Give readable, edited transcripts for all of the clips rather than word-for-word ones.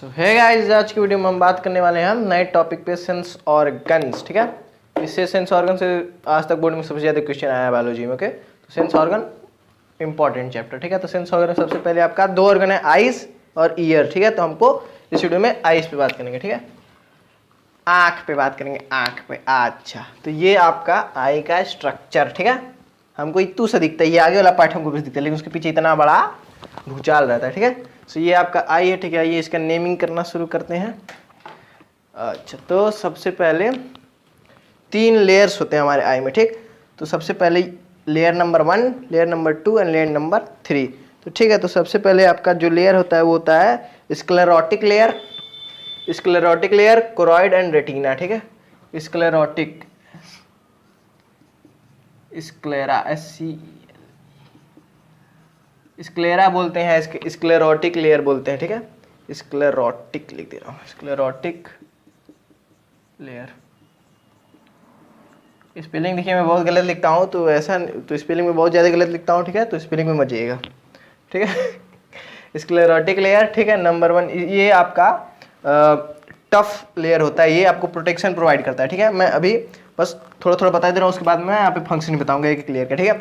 सो है गाइस, आज की वीडियो में हम बात करने वाले हैं हम नए टॉपिक पे सेंस ऑर्गन्स। ठीक है, इससे सेंस ऑर्गन से आज तक बोर्ड में सबसे ज़्यादा क्वेश्चन आया है बायोलॉजी में। ओके, तो सेंस ऑर्गन इंपॉर्टेंट चैप्टर। ठीक है, तो सेंस ऑर्गन सबसे पहले आपका दो ऑर्गन है, आइज और ईयर। ठीक है, तो हमको इस वीडियो में आइज पे बात करेंगे। ठीक है, आँख पे बात करेंगे, आँख पे। अच्छा, तो ये आपका आई का स्ट्रक्चर। ठीक है, हमको इतू सा दिखता है, ये आगे वाला पार्ट हमको भी दिखता है, लेकिन उसके पीछे इतना बड़ा भूचाल रहता है। ठीक है, सो ये आपका आई है। ठीक है, ये इसका नेमिंग करना शुरू करते हैं। अच्छा, तो सबसे पहले तीन लेयर्स होते हैं हमारे आई में। ठीक, तो सबसे पहले layer number 1, layer number 2 and layer number 3। तो ठीक है, तो सबसे पहले आपका जो लेयर होता है वो होता है sclerotic layer. Sclerotic layer, choroid and retina. ठीक है, स्क्लेरोटिक, स्क्लेरा, स्क्लेरा बोलते हैं, इसके स्क्लेरोटिक लेयर बोलते हैं। ठीक है, स्क्लेरोटिक लिख दे रहा हूँ, स्क्लेरोटिक लेयर। स्पेलिंग देखिए मैं बहुत गलत लिखता हूँ, तो ऐसा तो स्पेलिंग में बहुत ज़्यादा गलत लिखता हूँ। ठीक है, तो स्पेलिंग में मत जाइएगा। ठीक है, स्क्लेरोटिक लेयर। ठीक है, नंबर 1 ये आपका टफ लेयर होता है, ये आपको प्रोटेक्शन प्रोवाइड करता है। ठीक है, मैं अभी बस थोड़ा थोड़ा बता दे रहा हूँ, उसके बाद मैं यहाँ पे फंक्शन बताऊंगा एक लेयर का। ठीक है,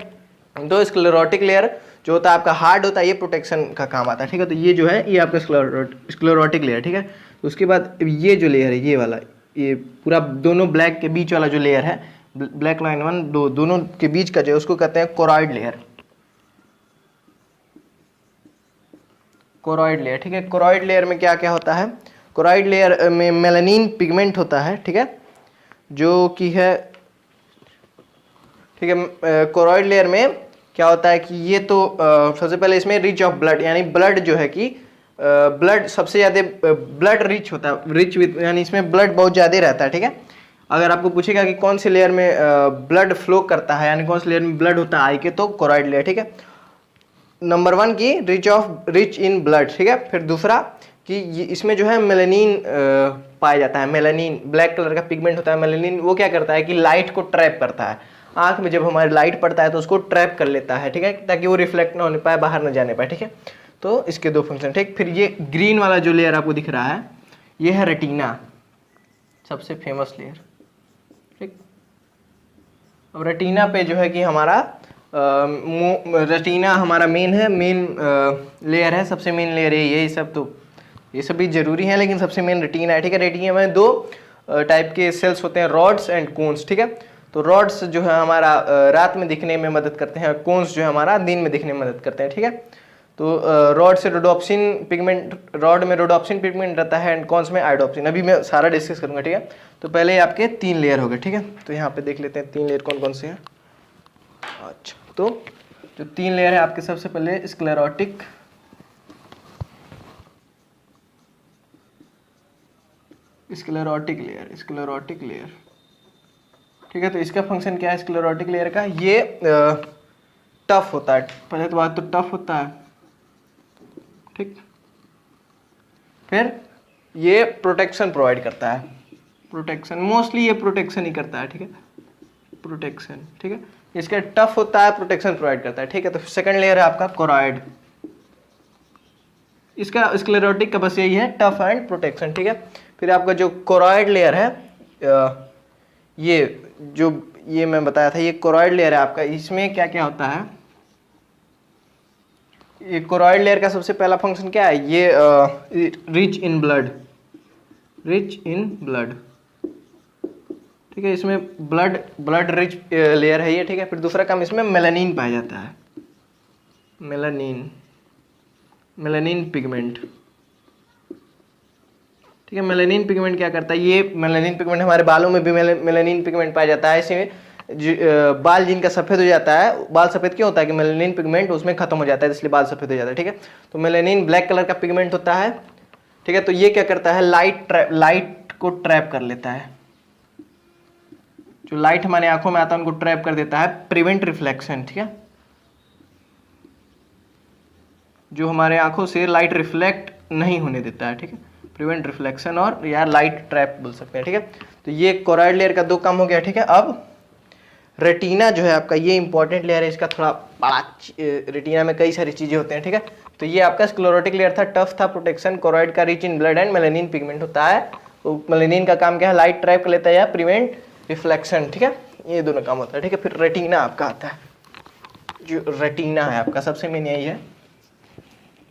तो स्क्लेरोटिक लेयर जो होता है आपका हार्ड होता है, ये प्रोटेक्शन का काम आता है। ठीक है, तो ये जो है ये आपका स्क्लेरोटिक लेयर। ठीक है, तो उसके बाद ये जो लेयर है, ये वाला, ये पूरा दोनों ब्लैक के बीच वाला जो लेयर है, ब्लैक लाइन 1 2 दोनों के बीच का जो है उसको कहते हैं कोरॉइड लेयर। Choroid layer. ठीक है, कोरॉइड लेयर में क्या क्या होता है? कोरॉइड लेयर में मेलानिन पिगमेंट होता है। ठीक है, जो कि है, ठीक है, कोरॉइड लेयर में क्या होता है कि ये तो सबसे पहले इसमें रिच ऑफ ब्लड, यानी ब्लड जो है कि ब्लड सबसे ज़्यादा ब्लड रिच होता है, रिच विथ, यानी इसमें ब्लड बहुत ज़्यादा रहता है। ठीक है, अगर आपको पूछेगा कि कौन से लेयर में ब्लड फ्लो करता है, यानी कौन से लेयर में ब्लड होता है आई के, तो कोरॉइड लेयर। ठीक है, नंबर 1 की रिच इन ब्लड। ठीक है, फिर दूसरा कि इसमें जो है मेलानिन पाया जाता है। मेलानिन ब्लैक कलर का पिगमेंट होता है। मेलानिन वो क्या करता है कि लाइट को ट्रैप करता है। आंख में जब हमारी लाइट पड़ता है तो उसको ट्रैप कर लेता है। ठीक है, ताकि वो रिफ्लेक्ट ना होने पाए, बाहर ना जाने पाए। ठीक है, तो इसके दो फंक्शन। ठीक, फिर ये ग्रीन वाला जो लेयर आपको दिख रहा है, ये है रेटिना, सबसे फेमस लेयर। ठीक, अब रेटिना पे जो है कि हमारा रेटिना हमारा मेन है, मेन लेयर है, सबसे मेन लेयर है। यही सब तो ये सब भी जरूरी है, लेकिन सबसे मेन रेटिना है। ठीक है, रेटिना में दो टाइप के सेल्स होते हैं, रॉड्स एंड कोन्स। ठीक है, तो रॉड्स जो है हमारा रात में दिखने में मदद करते हैं, कोन्स जो है हमारा दिन में दिखने में मदद करते हैं। ठीक है, तो रॉड से रोडोप्सिन पिगमेंट, रॉड में रोडोप्सिन पिगमेंट रहता है एंड कॉन्स में आयोडोप्सिन। अभी मैं सारा डिस्कस करूंगा। ठीक है, तो पहले आपके 3 लेयर हो गए। ठीक है, तो यहाँ पे देख लेते हैं 3 लेयर कौन कौन से हैं। अच्छा, तो जो 3 लेयर है आपके, सबसे पहले sclerotic, sclerotic layer, sclerotic layer. ठीक है, तो इसका फंक्शन क्या है स्क्लेरोटिक लेयर का? ये टफ होता है, पहले तो बात तो टफ होता है। ठीक, फिर ये प्रोटेक्शन प्रोवाइड करता है, प्रोटेक्शन, मोस्टली ये प्रोटेक्शन ही करता है। ठीक है, प्रोटेक्शन। ठीक है, इसका टफ होता है, प्रोटेक्शन प्रोवाइड करता है। ठीक है, तो सेकंड लेयर है आपका कोरॉइड। इसका स्क्लेरोटिक का बस यही है, टफ एंड प्रोटेक्शन। ठीक है, फिर आपका जो कोरॉइड लेयर है, ये मैं बताया था, ये कोरॉइड लेयर है आपका। इसमें क्या क्या होता है? ये कोरॉइड लेयर का सबसे पहला फंक्शन क्या है? ये rich in blood, rich in blood. ठीक है, इसमें ब्लड रिच लेयर है ये। ठीक है, फिर दूसरा काम, इसमें मेलानिन पाया जाता है, मेलानिन पिगमेंट। ठीक है, मेलानिन पिगमेंट क्या करता है? ये मेलानिन पिगमेंट हमारे बालों में भी मेलानिन पिगमेंट पाया जाता है। इसमें बाल जिनका सफ़ेद हो जाता है, बाल सफ़ेद क्यों होता है कि मेलानिन पिगमेंट उसमें खत्म हो जाता है, इसलिए बाल सफ़ेद हो जाता है। ठीक है, तो मेलानिन ब्लैक कलर का पिगमेंट होता है। ठीक है, तो ये क्या करता है? लाइट को ट्रैप कर लेता है। जो लाइट हमारे आंखों में आता है उनको ट्रैप कर देता है, प्रिवेंट रिफ्लेक्शन। ठीक है, जो हमारे आंखों से लाइट रिफ्लेक्ट नहीं होने देता है। ठीक है, प्रिवेंट रिफ्लेक्शन और या लाइट ट्रैप बोल सकते हैं। ठीक है, तो ये कोरॉइड लेयर का 2 काम हो गया। ठीक है, अब रेटिना जो है आपका, ये इंपॉर्टेंट लेयर है, इसका थोड़ा बड़ा, रेटिना में कई सारी चीजें होते हैं। ठीक है, तो ये आपका स्क्लेरोटिक लेयर था, टफ था, प्रोटेक्शन, कोरॉइड का rich in blood and melanin pigment होता है। तो मेलानिन का काम क्या है, लाइट ट्रैप कर लेता है या प्रिवेंट रिफ्लेक्शन, ठीक है, ये दोनों काम होता है, ठीक है। फिर रेटिना आपका आता है, जो रेटिना है आपका सबसे मेन यही है,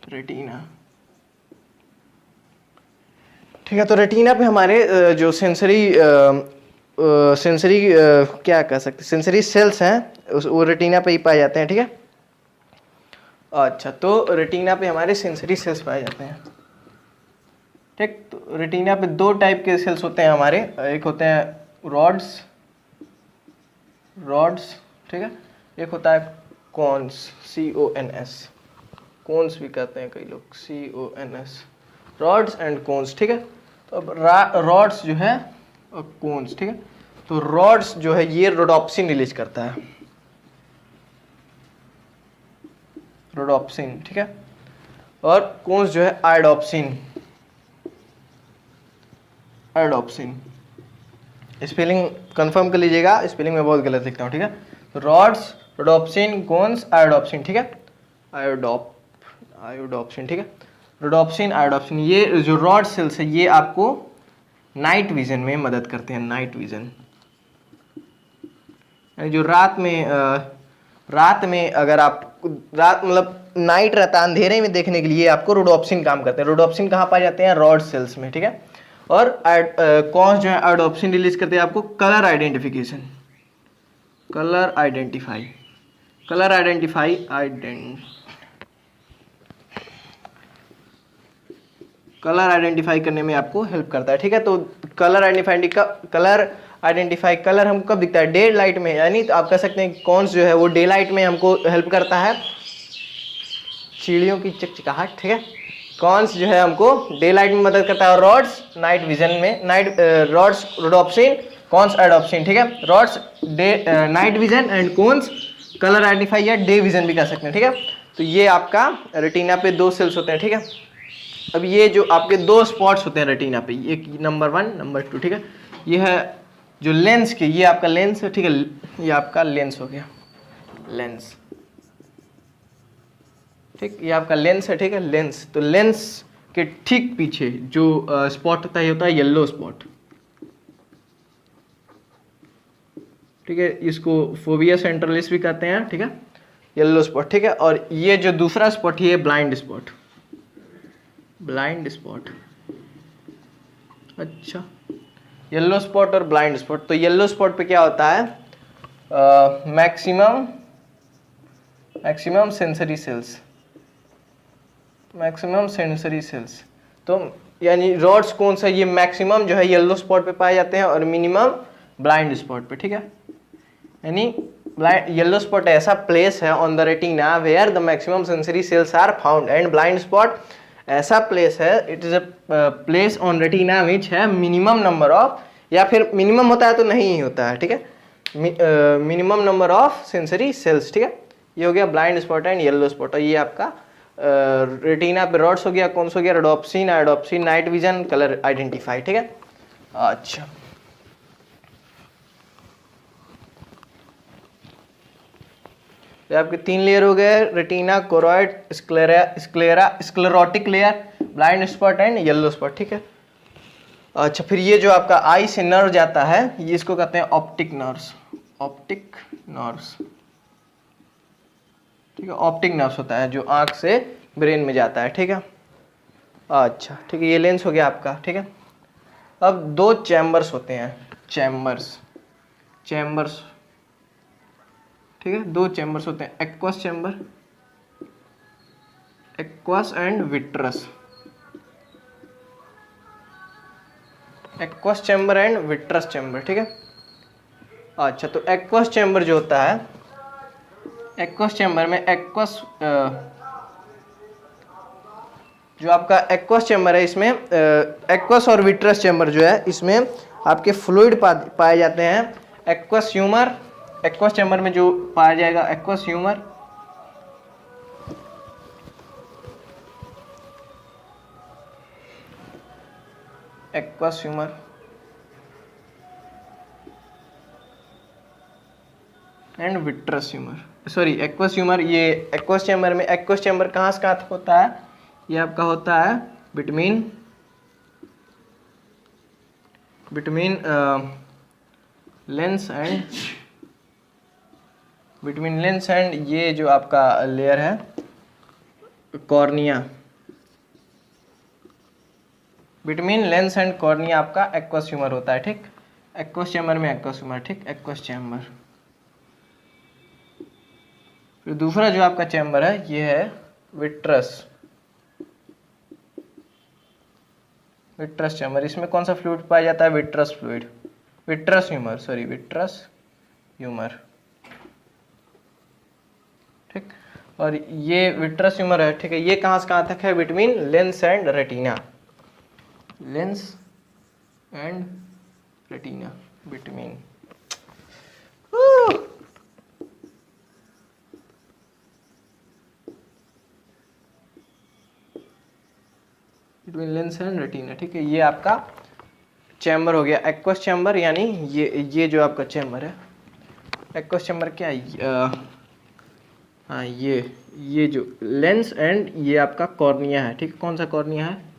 रेटिना, ठीक है। तो रेटिना पे हमारे जो सेंसरी क्या कह सकते, सेंसरी सेल्स हैं वो रेटिना पे ही पाए जाते हैं, ठीक है। अच्छा, तो रेटिना पे हमारे सेंसरी सेल्स पाए जाते हैं, ठीक। तो रेटिना पे दो टाइप के सेल्स होते हैं हमारे, एक होते हैं रॉड्स, ठीक है, एक होता है कॉन्स, CONS, कोन्स भी कहते हैं कई लोग, CONS, रॉड्स एंड कोन्स, ठीक है। तो अब रॉड्स जो है और कोन्स, ठीक है। तो रॉड्स जो है ये रोडोप्सिन रिलीज करता है, रोडोप्सिन, ठीक है, और कोन्स जो है आयोडोप्सिन, स्पेलिंग कंफर्म कर लीजिएगा, स्पेलिंग में बहुत गलत लिखता हूँ, ठीक है। तो रॉड्स, रोडोप्सिन, कोन्स, आयोडोप्सिन, ठीक है, आयोडोप्सिन, ठीक है, रोडोप्सिन, आयोडोप्सिन। ये जो रॉड सेल्स है ये आपको नाइट विजन में मदद करते हैं, नाइट विजन, जो रात में अगर आप रात मतलब नाइट रहता है, अंधेरे में देखने के लिए आपको रोडोप्सिन काम करते हैं। रोडोप्सिन कहाँ पाए जाते हैं, रॉड सेल्स में, ठीक है। और कौन जो है आयोडोप्सिन रिलीज करते हैं आपको कलर आइडेंटिफिकेशन, कलर आइडेंटिफाई करने में आपको हेल्प करता है, ठीक है। तो कलर आइडेंटिफाई कलर हमको कब दिखता है, डे लाइट में, यानी तो आप कह सकते हैं कौन जो है वो डे लाइट में हमको हेल्प करता है, चिड़ियों की चिकचिकाहट, ठीक है। कॉन्स जो है हमको डे लाइट में मदद करता है, और रॉड्स नाइट विजन में, रॉड्स रोडोप्सिन, कॉन्स आयोडोप्सिन, ठीक है। Rods day night vision and cons colour identify या डे विजन भी कह सकते हैं, ठीक है। तो ये आपका रेटिना पे दो सेल्स होते हैं, ठीक है। अब ये जो आपके दो स्पॉट्स होते हैं रेटिना पे, एक नंबर 1 नंबर 2, ठीक है। ये है जो लेंस के, ये आपका लेंस है, ठीक है, ये आपका लेंस हो गया, लेंस, ठीक, ये आपका लेंस है, ठीक है, लेंस। तो लेंस के ठीक पीछे जो स्पॉट होता है, ये होता है येलो स्पॉट, ठीक है, इसको फोविया सेंट्रलिस भी कहते हैं, ठीक है, येलो स्पॉट, ठीक है। और ये जो दूसरा स्पॉट ये ब्लाइंड स्पॉट, अच्छा, येलो स्पॉट और ब्लाइंड स्पॉट। तो येलो स्पॉट पे क्या होता है, मैक्सिमम सेंसरी सेल्स, तो यानी रॉड्स कौन सा, ये मैक्सिमम जो है येलो स्पॉट पे पाए जाते हैं और मिनिमम ब्लाइंड स्पॉट पे, ठीक है। यानी येलो स्पॉट ऐसा प्लेस है on the retina where the maximum sensory cells are found, and blind spot ऐसा प्लेस है, it is a place on retina which है मिनिमम नंबर ऑफ, या फिर मिनिमम होता है तो नहीं ही होता है, ठीक है, minimum number of sensory sales, ठीक है। ये हो गया blind spot and yellow spot. और ये आपका रेटिना पे रॉड्स हो गया, कौन सा हो गया, rhodopsin, iodopsin, night vision, colour identify, ठीक है। अच्छा, तो आपके 3 लेयर हो गए, retina, choroid, sclerotic layer, blind spot and yellow spot, ठीक है। अच्छा, फिर ये जो आपका आई से नर्व जाता है, ये इसको कहते हैं ऑप्टिक नर्व्स, ठीक है, ऑप्टिक नर्व्स होता है जो आंख से ब्रेन में जाता है, ठीक है। अच्छा, ठीक है, ये लेंस हो गया आपका, ठीक है। अब दो चैम्बर्स होते हैं, चैम्बर्स, ठीक है, दो चैम्बर्स होते हैं, aqueous and vitreous, aqueous chamber and vitreous chamber, ठीक है। अच्छा, तो एक्वस चैम्बर जो होता है, एक्वस चैम्बर में जो आपका एक्वस चैम्बर है, इसमें एक्वस और विट्रस चैम्बर जो है, इसमें आपके फ्लूइड पाए जाते हैं। एक्वस चैम्बर में जो पाया जाएगा, aqueous humour, and vitreous humour, sorry aqueous humour, ये एक्वस चैम्बर में, एक्वस चैम्बर कहाँ से कहाँ तक होता है, ये आपका होता है between lens and, between lens and ये जो आपका लेयर है cornea, between lens and cornea आपका एक्वस ह्यूमर होता है, ठीक। एक्वस चैम्बर में एक्वस ह्यूमर, ठीक, एक्वस चैम्बर। फिर दूसरा जो आपका चैम्बर है ये है विट्रस, विट्रस चैम्बर। इसमें कौन सा फ्लूइड पाया जाता है, vitreous fluid, vitreous humour, sorry vitreous humour, ठीक। और ये विट्रस ह्यूमर है, ठीक है, ये कहाँ से कहाँ तक है, between lens and retina, lens and retina, between between lens and retina, ठीक है। ये आपका चैम्बर हो गया एक्वस चैम्बर, यानी ये जो आपका चैम्बर है एक्वस चैम्बर क्या है, हाँ ये जो लेंस एंड ये आपका कॉर्निया है, ठीक। कौन सा कॉर्निया है,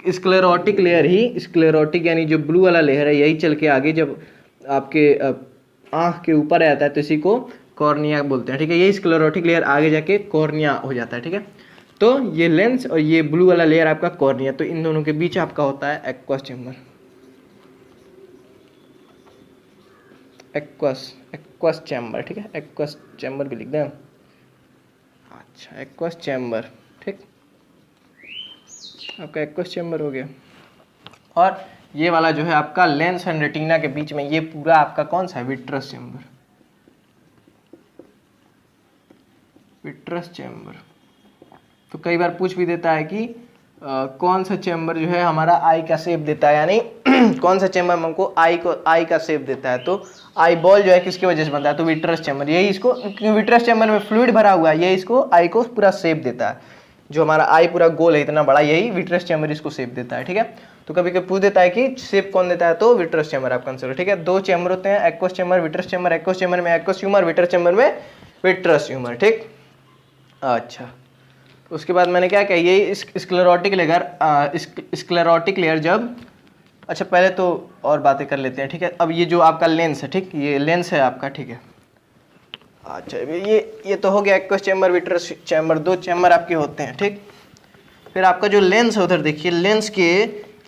स्क्लेरोटिक लेयर ही, स्क्लेरोटिक यानी जो ब्लू वाला लेयर है यही चल के आगे जब आपके आँख के ऊपर आता है तो इसी को कॉर्निया बोलते हैं, ठीक है। ये स्क्लेरोटिक लेयर आगे जाके कॉर्निया हो जाता है, ठीक है। तो ये लेंस और ये ब्लू वाला लेयर आपका कॉर्निया, तो इन दोनों के बीच आपका होता है एक्वस चैम्बर, एक्वस चैम्बर, ठीक है। एक्वस चैम्बर भी लिख दें, अच्छा एक्वस चैम्बर, ठीक, आपका एक्वस चैम्बर हो गया। और ये वाला जो है आपका लेंस एंड रेटिना के बीच में, ये पूरा आपका कौन सा है, विट्रस चैम्बर, विट्रस चैम्बर। तो कई बार पूछ भी देता है कि कौन सा चैम्बर जो है हमारा आई का शेप देता है, यानी कौन सा चैम्बर हमको आई का शेप देता है, तो आई बॉल जो है किसकी वजह से बनता है, तो विट्रस चैम्बर, यही इसको, विट्रस चैम्बर में फ्लूइड भरा हुआ है, यही इसको आई को पूरा शेप देता है, जो हमारा आई पूरा गोल है इतना बड़ा, यही विट्रस चैम्बर इसको शेप देता है, ठीक है। तो कभी कभी पूछ देता है कि शेप कौन देता है, तो विट्रस चैम्बर आपका आंसर है, ठीक है। दो चैम्बर होते हैं, aqueous chamber, vitreous chamber, aqueous chamber में एक्वस ह्यूमर, विट्रस चैम्बर में विट्रस ह्यूमर, ठीक। अच्छा, उसके बाद मैंने क्या किया, ये स्क्लेरोटिक लेयर जब, अच्छा पहले तो और बातें कर लेते हैं, ठीक है। अब ये जो आपका लेंस है, ठीक, ये लेंस है आपका, ठीक है। अच्छा ये तो हो गया एक्वस चैम्बर, विट्रस चैम्बर, दो चैम्बर आपके होते हैं, ठीक। फिर आपका जो लेंस है उधर देखिए,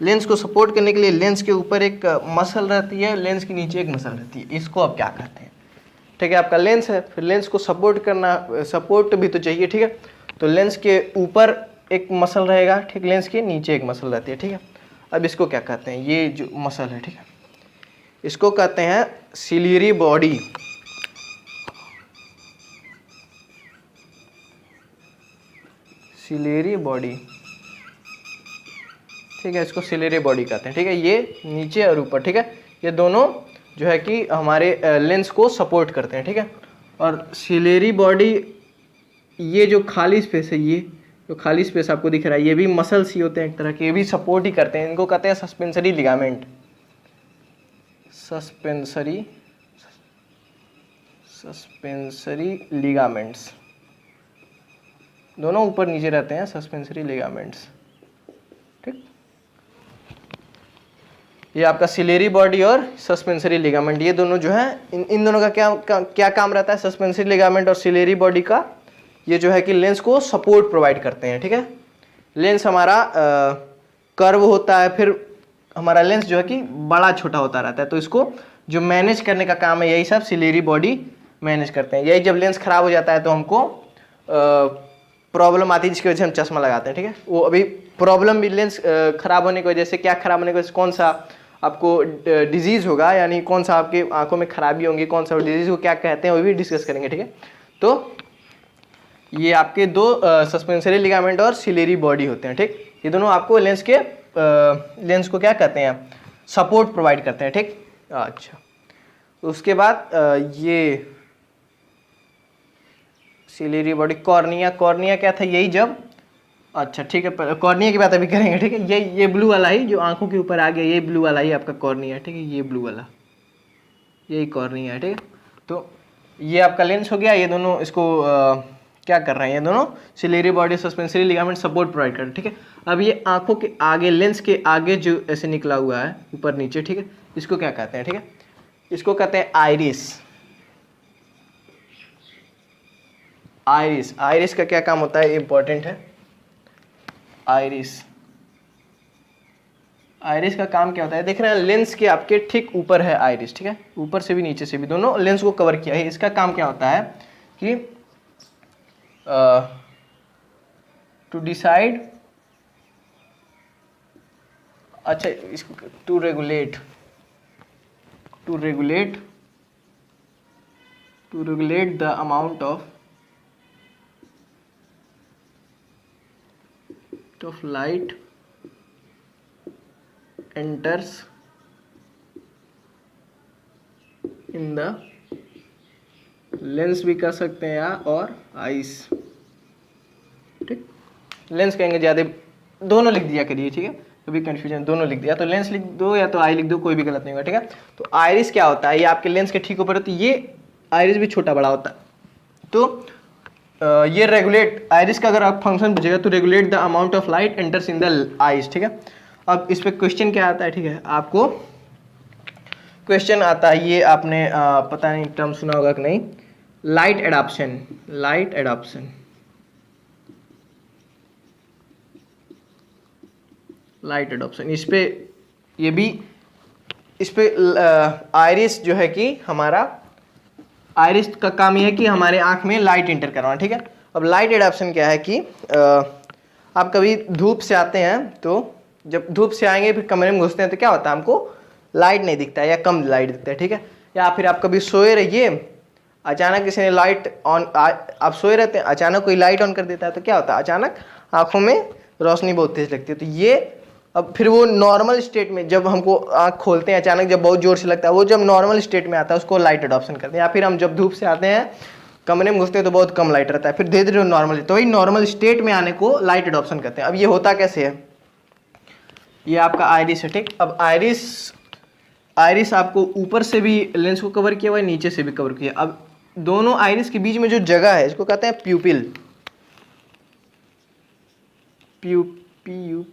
लेंस को सपोर्ट करने के लिए लेंस के ऊपर एक मसल रहती है, लेंस के नीचे एक मसल रहती है, इसको आप क्या कहते हैं, ठीक है। आपका लेंस है, फिर लेंस को सपोर्ट भी तो चाहिए, ठीक है। तो लेंस के ऊपर एक मसल रहेगा, ठीक, लेंस के नीचे एक मसल रहती है, ठीक है। अब इसको क्या कहते हैं, ये जो मसल है, ठीक है, इसको कहते हैं सिलियरी बॉडी, सिलियरी बॉडी, ठीक है, इसको सिलियरी बॉडी कहते हैं, ठीक है। ये नीचे और ऊपर, ठीक है, ये दोनों जो है कि हमारे लेंस को सपोर्ट करते हैं, ठीक है। और सिलियरी बॉडी, ये जो खाली स्पेस है, ये जो खाली स्पेस आपको दिख रहा है, ये भी मसल्स ही होते हैं एक तरह के, ये भी सपोर्ट ही करते हैं, इनको कहते हैं सस्पेंसरी लिगामेंट, सस्पेंसरी लिगामेंट्स, दोनों ऊपर नीचे रहते हैं, सस्पेंसरी लिगामेंट्स, ठीक। ये आपका सिलेरी बॉडी और सस्पेंसरी लिगामेंट, ये दोनों जो है इन दोनों का क्या काम रहता है, सस्पेंसरी लिगामेंट और सिलेरी बॉडी का, ये जो है कि लेंस को सपोर्ट प्रोवाइड करते हैं, ठीक है। लेंस हमारा कर्व होता है, फिर हमारा लेंस जो है कि बड़ा छोटा होता रहता है, तो इसको जो मैनेज करने का काम है, यही सब सिलेरी बॉडी मैनेज करते हैं। यही जब लेंस खराब हो जाता है तो हमको प्रॉब्लम आती है, जिसकी वजह से हम चश्मा लगाते हैं, ठीक है। वो अभी प्रॉब्लम भी लेंस खराब होने की वजह से, क्या खराब होने की वजह से, कौन सा आपको डिजीज़ होगा, यानी कौन सा आपके आंखों में खराबी होंगी, कौन सा डिजीज़ को क्या कहते हैं, वो भी डिस्कस करेंगे, ठीक है। तो ये आपके दो सस्पेंसरी लिगामेंट और सिलेरी बॉडी होते हैं, ठीक। ये दोनों आपको लेंस को क्या कहते हैं, सपोर्ट प्रोवाइड करते हैं, ठीक। अच्छा, उसके बाद ये सिलेरी बॉडी, कॉर्निया क्या था, यही जब, अच्छा ठीक है, कॉर्निया की बात अभी करेंगे, ठीक है। ये ब्लू वाला ही जो आंखों के ऊपर आ गया, ये ब्लू वाला ही आपका कॉर्निया है, ठीक है। ये ब्लू वाला यही कॉर्निया है, ठीक है। तो ये आपका लेंस हो गया, ये दोनों इसको क्या कर रहे हैं, ये दोनों ciliary body suspensory ligament support provide कर रहे हैं, ठीक है। अब ये आंखों के आगे, लेंस के आगे जो ऐसे निकला हुआ है ऊपर नीचे, ठीक है, इसको क्या कहते हैं, ठीक है, इसको कहते हैं आइरिस। आइरिस, आइरिस का क्या काम होता है, इंपॉर्टेंट है। आइरिस, आइरिस का काम क्या होता है, देख रहे हैं लेंस के आपके ठीक ऊपर है आइरिस, ठीक है, ऊपर से भी नीचे से भी दोनों लेंस को कवर किया है। इसका काम क्या होता है कि टू डिसाइड, अच्छा इसको to regulate the amount of light enters in the lens भी कर सकते हैं या और आइस, ठीक। लेंस कहेंगे ज़्यादा, दोनों लिख दिया करिए, ठीक है, कभी कंफ्यूजन, दोनों लिख दिया तो लेंस लिख दो या तो आई लिख दो, कोई भी गलत नहीं होगा, ठीक है। तो आइरिस क्या होता है, ये आपके लेंस के ठीक ऊपर होती है, ये आइरिस भी छोटा बड़ा होता है। तो ये रेगुलेट, आइरिस का अगर आप फंक्शन पूछेगा तो regulate the amount of light enters in the ice, ठीक है। अब इस पे क्वेश्चन क्या आता है, ठीक है, आपको क्वेश्चन आता है, ये आपने पता नहीं टर्म सुना होगा कि नहीं, light adaption, light adaption, light adaption. इस पे ये भी, इस पे आइरिस जो है कि हमारा, आइरिस का काम ये है कि हमारे आंख में लाइट इंटर करवाना, ठीक है। अब लाइट एडाप्शन क्या है कि आप कभी धूप से आते हैं, तो जब धूप से आएंगे फिर कमरे में घुसते हैं तो क्या होता है, हमको लाइट नहीं दिखता है या कम लाइट दिखता है, ठीक है। या फिर आप कभी सोए रहिए, अचानक किसी ने लाइट ऑन, आप सोए रहते हैं, अचानक कोई लाइट ऑन कर देता है तो क्या होता है, अचानक आंखों में रोशनी बहुत तेज लगती है। तो ये अब फिर वो नॉर्मल स्टेट में जब हमको आँख खोलते हैं अचानक जब बहुत जोर से लगता है, वो जब नॉर्मल स्टेट में आता है उसको लाइट एडॉप्शन करते हैं। या फिर हम जब धूप से आते हैं कमरे में घुसते हैं तो बहुत कम लाइट रहता है, फिर धीरे धीरे नॉर्मल, तो वही नॉर्मल स्टेट में आने को लाइट एडॉप्शन करते हैं। अब ये होता कैसे है, ये आपका आइरिस है, ठीक। अब आइरिस आपको ऊपर से भी लेंस को कवर किया हुआ है, नीचे से भी कवर किया। अब दोनों आइरिस के बीच में जो जगह है इसको कहते हैं प्यूपिल, PUPIL,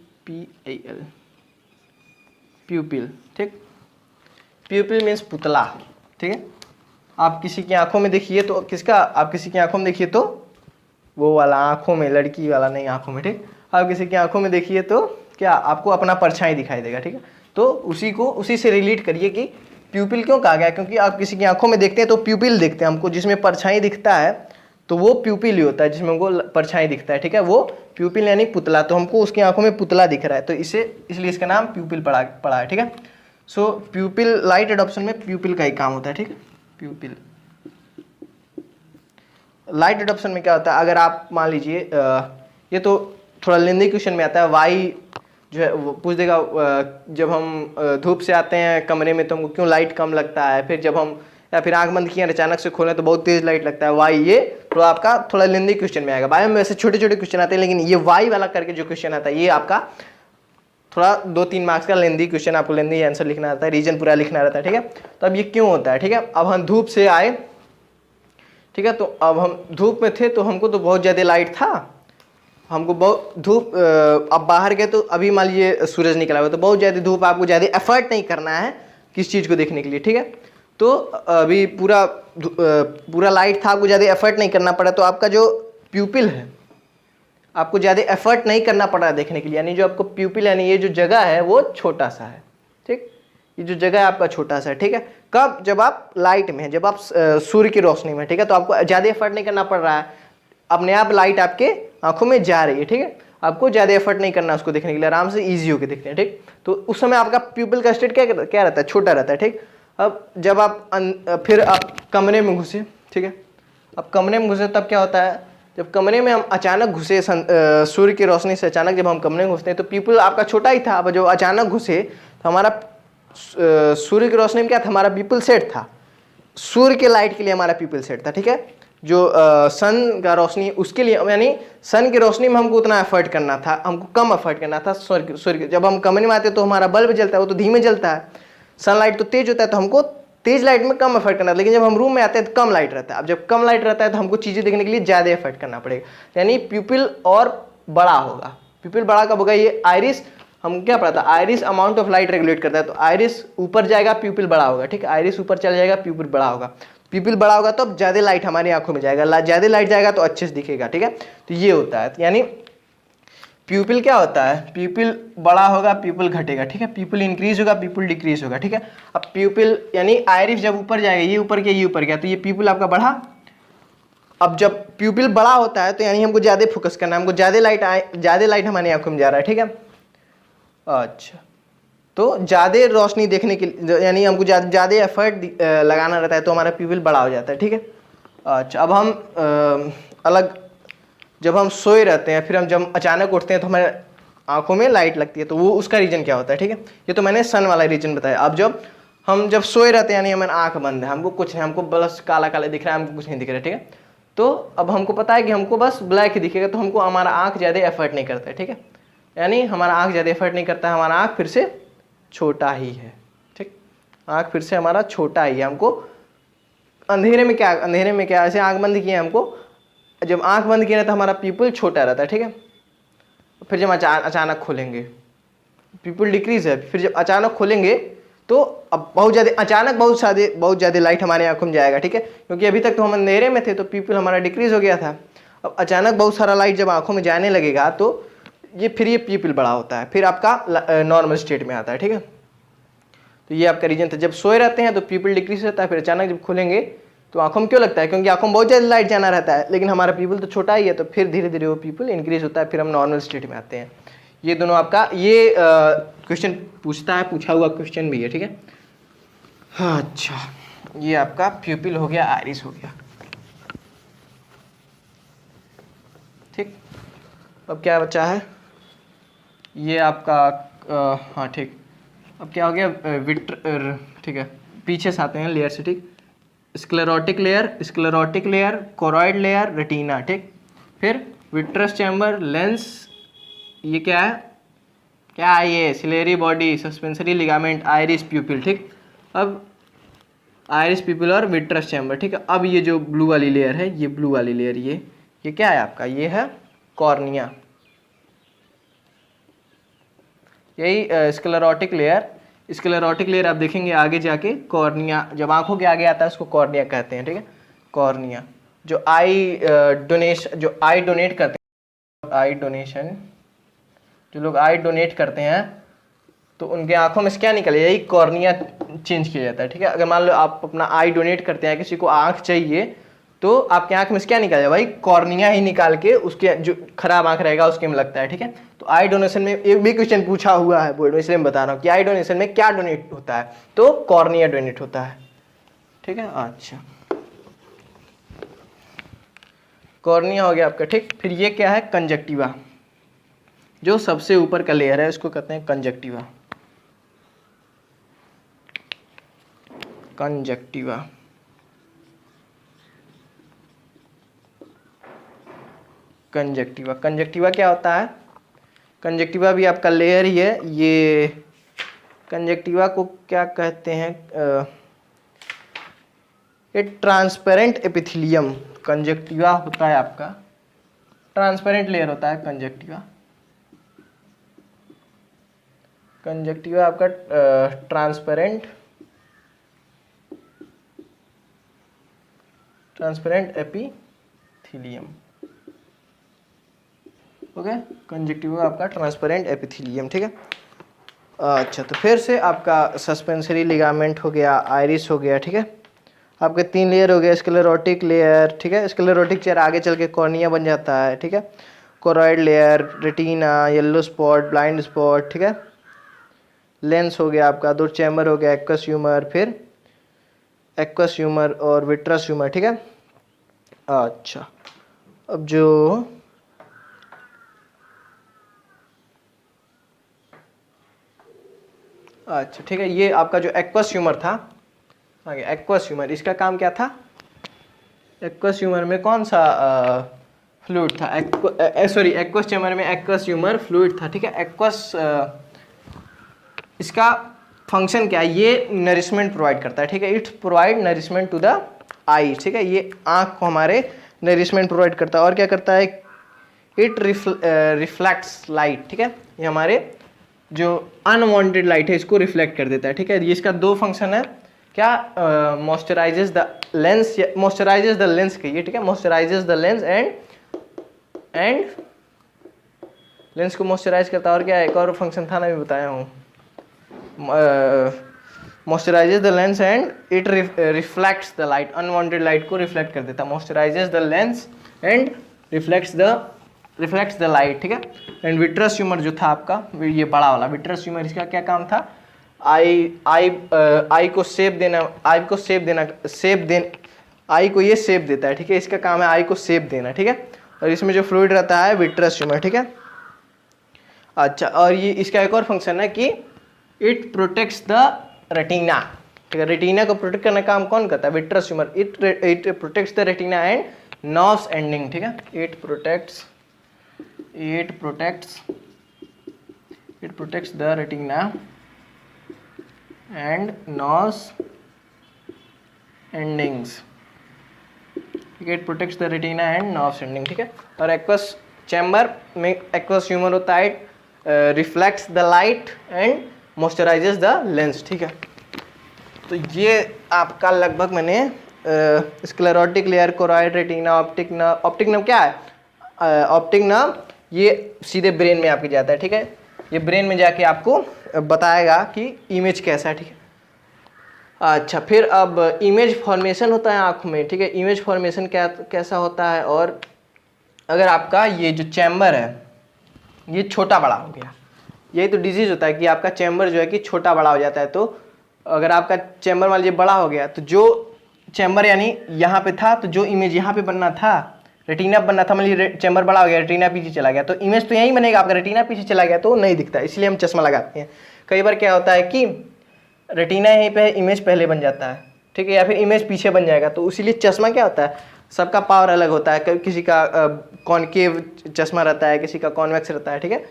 प्यूपिल, ठीक। प्यूपिल मीन्स पुतला, ठीक है। आप किसी की आंखों में देखिए तो किसका, आप किसी की आंखों में देखिए तो वो वाला आंखों में, लड़की वाला नहीं, आंखों में, ठीक। आप किसी की आंखों में देखिए तो क्या आपको अपना परछाई दिखाई देगा, ठीक है। तो उसी से रिलेट करिए कि प्यूपिल क्यों कहा गया, क्योंकि आप किसी की आंखों में देखते हैं तो प्यूपिल दिखते हैं हमको, जिसमें परछाई दिखता है तो वो प्यूपिल ही होता है, जिसमें हमको परछाई दिखता है, ठीक है, वो प्यूपिल यानी पुतला। तो हमको उसकी आंखों में पुतला दिख रहा है तो इसलिए इसका नाम प्यूपिल पड़ा है, ठीक है। सो प्यूपिल, लाइट एडॉप्शन में प्यूपिल का ही काम होता है, ठीक है। प्यूपिल, लाइट एडॉप्शन में क्या होता है, अगर आप मान लीजिए ये तो थोड़ा लेंदी क्वेश्चन में आता है, वाई जो है वो पूछ देगा, जब हम धूप से आते हैं कमरे में तो हमको क्यों लाइट कम लगता है, फिर जब हम या फिर आंख बंद किए अचानक से खोलें तो बहुत तेज लाइट लगता है, वाई। ये तो आपका थोड़ा लेंदी क्वेश्चन में आएगा। बायो में वैसे छोटे छोटे क्वेश्चन आते हैं, लेकिन ये वाई वाला करके जो क्वेश्चन आता है ये आपका थोड़ा 2-3 मार्क्स का लेंदी क्वेश्चन, आपको लेंदी आंसर लिखना आता है, रीजन पूरा लिखना रहता है, ठीक है। तो अब ये क्यों होता है, ठीक है। अब हम धूप से आए, ठीक है, तो अब हम धूप में थे तो हमको तो बहुत ज़्यादा लाइट था, हमको बहुत धूप, अब बाहर गए तो अभी मान लीजिए सूरज निकला हुआ तो बहुत ज़्यादा धूप, आपको ज़्यादा एफर्ट नहीं करना है किस चीज़ को देखने के लिए, ठीक है। तो अभी पूरा लाइट था, आपको ज़्यादा एफर्ट नहीं करना पड़ा, तो आपका जो प्यूपिल है आपको ज़्यादा एफर्ट नहीं करना पड़ रहा है देखने के लिए, यानी जो आपको प्यूपिल यानी ये जो जगह है वो छोटा सा है, ठीक। ये जो जगह है आपका छोटा सा है, ठीक है। कब, जब आप लाइट में हैं, जब आप सूर्य की रोशनी में, ठीक है, तो आपको ज़्यादा एफर्ट नहीं करना पड़ रहा है, अपने आप लाइट आपके आंखों में जा रही है, ठीक है। आपको ज़्यादा एफर्ट नहीं करना उसको देखने के लिए, आराम से ईजी होकर देखते हैं, ठीक। तो उस समय आपका प्यूपिल का स्टेट क्या रहता है, छोटा रहता है, ठीक। अब जब आप फिर आप कमरे में घुसे, ठीक है, अब कमरे में घुसे तब क्या होता है, जब कमरे में हम अचानक घुसे सूर्य की रोशनी से अचानक जब हम कमरे में घुसते हैं तो प्यूपिल आपका छोटा ही था, अब जब अचानक घुसे तो हमारा सूर्य की रोशनी में क्या था, हमारा प्यूपिल सेट था, सूर्य के लाइट के लिए हमारा प्यूपिल सेट था, ठीक है। जो सन का रोशनी उसके लिए, यानी सन की रोशनी में हमको उतना एफर्ट करना था, हमको कम एफर्ट करना था सूर्य। जब हम कमरे में आते तो हमारा बल्ब जलता है, वो तो धीमे जलता है, सनलाइट तो तेज होता है तो हमको तेज लाइट में कम एफर्ट करना है, लेकिन जब हम रूम में आते हैं तो कम लाइट रहता है। अब जब कम लाइट रहता है तो हमको चीज़ें देखने के लिए ज़्यादा एफर्ट करना पड़ेगा, यानी प्यूपिल और बड़ा होगा। प्यूपिल बड़ा कब होगा? ये आइरिस, हम क्या पढ़ा था, iris amount of light regulate करता है, तो आइरिस ऊपर जाएगा प्यूपिल बड़ा होगा, ठीक है, आइरिस ऊपर चल जाएगा प्यूपिल बड़ा होगा। प्यूपिल बड़ा होगा तो अब ज़्यादा लाइट हमारी आंखों में जाएगा, ज़्यादा लाइट जाएगा तो अच्छे से दिखेगा, ठीक है। तो ये होता है, यानी प्यूपिल क्या होता है, प्यूपिल बड़ा होगा प्यूपिल घटेगा, ठीक है, प्यूपिल इंक्रीज होगा प्यूपिल डिक्रीज होगा, ठीक है। अब प्यूपिल यानी आइरिस जब ऊपर जाएगा, ये ऊपर गया ये ऊपर गया, तो ये प्यूपिल आपका बढ़ा। अब जब प्यूपिल बड़ा होता है तो यानी हमको ज़्यादा फोकस करना है, हमको ज़्यादा लाइट हमारी आंखों में जा रहा है, ठीक है। अच्छा, तो ज़्यादा रोशनी देखने के लिए यानी हमको ज़्यादा एफर्ट लगाना रहता है, तो हमारा प्यूपिल बड़ा हो जाता है, ठीक है। अच्छा, अब हम जब हम सोए रहते हैं, फिर हम जब अचानक उठते हैं तो हमारे आंखों में लाइट लगती है, तो वो उसका रीजन क्या होता है, ठीक है। ये तो मैंने सन वाला रीजन बताया। अब जब हम सोए रहते हैं यानी हमारी आंख बंद है, हमको कुछ नहीं, हमको बस काला काला दिख रहा है, हमको कुछ नहीं दिख रहा है, ठीक है। तो अब हमको पता है कि हमको बस ब्लैक ही दिखेगा, तो हमको हमारा आंख ज़्यादा एफर्ट नहीं करता है, ठीक है, यानी हमारा आंख ज़्यादा एफर्ट नहीं करता है, हमारा आंख फिर से छोटा ही है, ठीक, आंख फिर से हमारा छोटा ही है। हमको अंधेरे में क्या ऐसे आंख बंद किया हमको, जब आंख बंद किया तो हमारा प्यूपिल छोटा रहता है, ठीक है। फिर जब अचानक खोलेंगे प्यूपिल डिक्रीज है, फिर जब अचानक खोलेंगे तो अब बहुत ज़्यादा लाइट हमारे आंखों में जाएगा, ठीक है, क्योंकि अभी तक तो हम अंधेरे में थे तो प्यूपिल हमारा डिक्रीज हो गया था। अब अचानक बहुत सारा लाइट जब आंखों में जाने लगेगा तो ये प्यूपिल बड़ा होता है, फिर आपका नॉर्मल स्टेट में आता है, ठीक है। तो ये आपका रीजन था, जब सोए रहते हैं तो प्यूपिल डिक्रीज रहता है, फिर अचानक जब खोलेंगे तो आंखों में क्यों लगता है, क्योंकि आंखों में बहुत ज़्यादा लाइट जाना रहता है, लेकिन हमारा प्यूपिल तो छोटा ही है, तो फिर धीरे धीरे वो प्यूपिल इंक्रीज होता है, फिर हम नॉर्मल स्टेट में आते हैं। ये दोनों आपका ये क्वेश्चन पूछा हुआ क्वेश्चन भी है, ठीक है। हाँ, अच्छा, ये आपका प्यूपिल हो गया, आइरिस हो गया, ठीक। अब क्या बचा है, ये आपका हाँ ठीक, अब क्या हो गया ठीक है, पीछे से आते हैं लेयर से, ठीक। Sclerotic layer, choroid layer, retina, ठीक। फिर विट्रस चैम्बर, लेंस, ये क्या है ये ciliary body, suspensory ligament, iris, pupil, ठीक। अब आइरिस, प्यूपिल और विट्रस चैम्बर, ठीक है। अब ये जो ब्लू वाली लेयर है, ये ब्लू वाली लेयर, ये क्या है आपका, ये है कॉर्निया, यही स्क्लेरोटिक लेयर आप देखेंगे आगे जाके कॉर्निया, जब आंखों के आगे आता है उसको कॉर्निया कहते हैं, ठीक है, कॉर्निया। जो आई डोनेट करते हैं, जो लोग आई डोनेट करते हैं तो उनके आंखों में से क्या निकले, यही कॉर्निया चेंज किया जाता है, ठीक है। अगर मान लो आप अपना आई डोनेट करते हैं, किसी को आंख चाहिए, तो आपके आंख में से क्या निकल जाए, भाई कॉर्निया ही निकाल के उसके जो खराब आंख रहेगा उसके में लगता है, ठीक है। तो आई डोनेशन में एक भी क्वेश्चन पूछा हुआ है बोर्ड में, इसलिए मैं बता रहा हूँ कि आई डोनेशन में क्या डोनेट होता है, तो कॉर्निया डोनेट होता है, ठीक है। अच्छा, कॉर्निया हो गया आपका, ठीक। फिर ये क्या है, कंजक्टिवा, जो सबसे ऊपर का लेयर है उसको कहते हैं कंजक्टिवा, कंजक्टिवा क्या होता है, कंजक्टिवा भी आपका लेयर ही है। ये कंजक्टिवा को क्या कहते हैं, ये ट्रांसपेरेंट एपिथेलियम कंजक्टिवा होता है आपका, ट्रांसपेरेंट लेयर होता है कंजक्टिवा आपका ट्रांसपेरेंट एपिथेलियम, ओके, कंजक्टिवा आपका ट्रांसपेरेंट एपिथेलियम, ठीक है। अच्छा, तो फिर से आपका सस्पेंसरी लिगामेंट हो गया, आइरिस हो गया, ठीक है। आपके 3 लेयर हो गए, स्क्लेरोटिक लेयर, ठीक है, स्क्लेरोटिक लेयर आगे चल के कॉर्निया बन जाता है, ठीक है। Choroid layer, retina, yellow spot, blind spot, ठीक है। लेंस हो गया आपका, 2 चैम्बर हो गया, एक्वस ह्यूमर, फिर एक्वस ह्यूमर और विट्रस ह्यूमर, ठीक है। अच्छा, अब जो अच्छा ठीक है, ये आपका जो एक्वस ह्यूमर था, आगे एक्वस ह्यूमर, इसका काम क्या था, एक्वस ह्यूमर में कौन सा फ्लूइड था, एक्वस चैम्बर में एक्वस ह्यूमर फ्लूइड था, ठीक है। एक्वस इसका फंक्शन क्या है, ये नरिशमेंट प्रोवाइड करता है, ठीक है, it's provide nourishment to the eye, ठीक है, ये आँख को हमारे नरिशमेंट प्रोवाइड करता है। और क्या करता है, इट रिफ्लेक्ट्स लाइट, ठीक है, ये हमारे जो अनवांटेड लाइट है इसको रिफ्लेक्ट कर देता है, ठीक है। ये इसका दो फंक्शन है, क्या, moisturises the lens, moisturises the lens कहिए, ठीक है, moisturises the lens and lens को मॉइस्चराइज करता है। और क्या, एक और फंक्शन था ना, मैं बताया हूँ, moisturises the lens and it reflects the light, unwanted light को रिफ्लेक्ट कर देता है, moisturises the lens and reflects the light, ठीक है। एंड विट्रस ट्यूमर जो था आपका, ये बड़ा वाला विट्रस ट्यूमर, इसका क्या काम था, आई को शेप देना, आई को ये शेप देता है, ठीक है, इसका काम है आई को शेप देना, ठीक है। और इसमें जो फ्लूइड रहता है विट्रस ट्यूमर, ठीक है। अच्छा, और ये इसका एक और फंक्शन है कि इट प्रोटेक्ट्स द रेटिना, ठीक है, रेटिना को प्रोटेक्ट करने का काम कौन करता है, vitreous humour, it protects the retina and nerves ending, ठीक है, it protects the retina and nerves endings, ठीक है, it protects the retina and nerves ending, ठीक है। और एक्वस चैम्बर में एक्वस ट्यूमर होता है, reflects the light and moisturises the lens, ठीक है। तो ये आपका लगभग मैंने sclerotic layer, choroid, retina, optic nerve क्या है, ऑप्टिक नर्व ये सीधे ब्रेन में आपके जाता है, ठीक है, ये ब्रेन में जाके आपको बताएगा कि इमेज कैसा है, ठीक है। अच्छा, फिर अब इमेज फॉर्मेशन होता है आँख में, ठीक है, इमेज फॉर्मेशन कैसा होता है। और अगर आपका ये जो चैम्बर है ये छोटा बड़ा हो गया, यही तो डिजीज होता है कि आपका चैम्बर जो है कि छोटा बड़ा हो जाता है। तो अगर आपका चैम्बर मान लीजिए बड़ा हो गया, तो जो चैम्बर यानी यहाँ पे था, तो जो इमेज यहाँ पे बनना था, रेटिना बनना था, मान लीजिए चैम्बर बड़ा हो गया, रेटिना पीछे चला गया, तो इमेज तो यहीं बनेगा, आपका रेटिना पीछे चला गया तो नहीं दिखता, इसलिए हम चश्मा लगाते हैं। कई बार क्या होता है कि रेटिना यहीं पे, इमेज पहले बन जाता है, ठीक है, या फिर इमेज पीछे बन जाएगा, तो इसीलिए चश्मा क्या होता है, सबका पावर अलग होता है, किसी का कॉनकेव चश्मा रहता है, किसी का कॉन्वेक्स रहता है, ठीक है।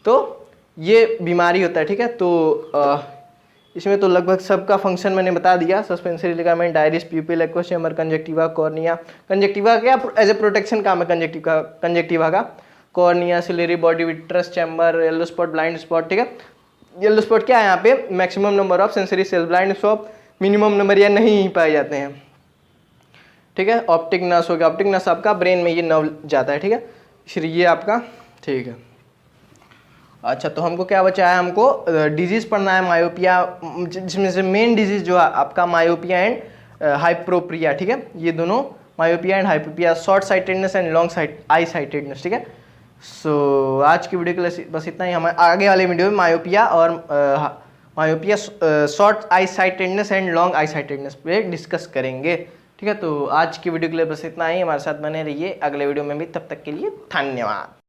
तो ये बीमारी होता है, ठीक है। तो इसमें तो लगभग सबका फंक्शन मैंने बता दिया, suspensory ligament, iris, pupil, aqueous chamber, conjunctiva, cornea. Conjunctiva क्या एज ए प्रोटेक्शन काम है, कंजक्टिवा का, cornea, ciliary body, vitreous chamber, yellow spot, blind spot, ठीक है। येलो स्पॉट क्या है, यहाँ पे maximum number of sensory cell, blind spot minimum number या नहीं पाए जाते हैं, ठीक है। ऑप्टिक नर्व हो गया, ऑप्टिक नर्व आपका ब्रेन में ये नर्व जाता है, ठीक है, इसलिए ये आपका ठीक है। अच्छा, तो हमको क्या बचा है, हमको डिजीज पढ़ना है, मायोपिया, जिसमें से मेन डिजीज जो है आपका मायोपिया एंड हाइप्रोपिया, ठीक है, ये दोनों myopia and hyperopia, short sightedness and long eye sightedness, ठीक है। सो आज की वीडियो के लिए बस इतना ही। हम आगे वाले वीडियो में मायोपिया और short I sightedness and long eye sightedness पे डिस्कस करेंगे, ठीक है। तो आज की वीडियो के लिए बस इतना ही, हमारे साथ बने रहिए अगले वीडियो में भी, तब तक के लिए धन्यवाद।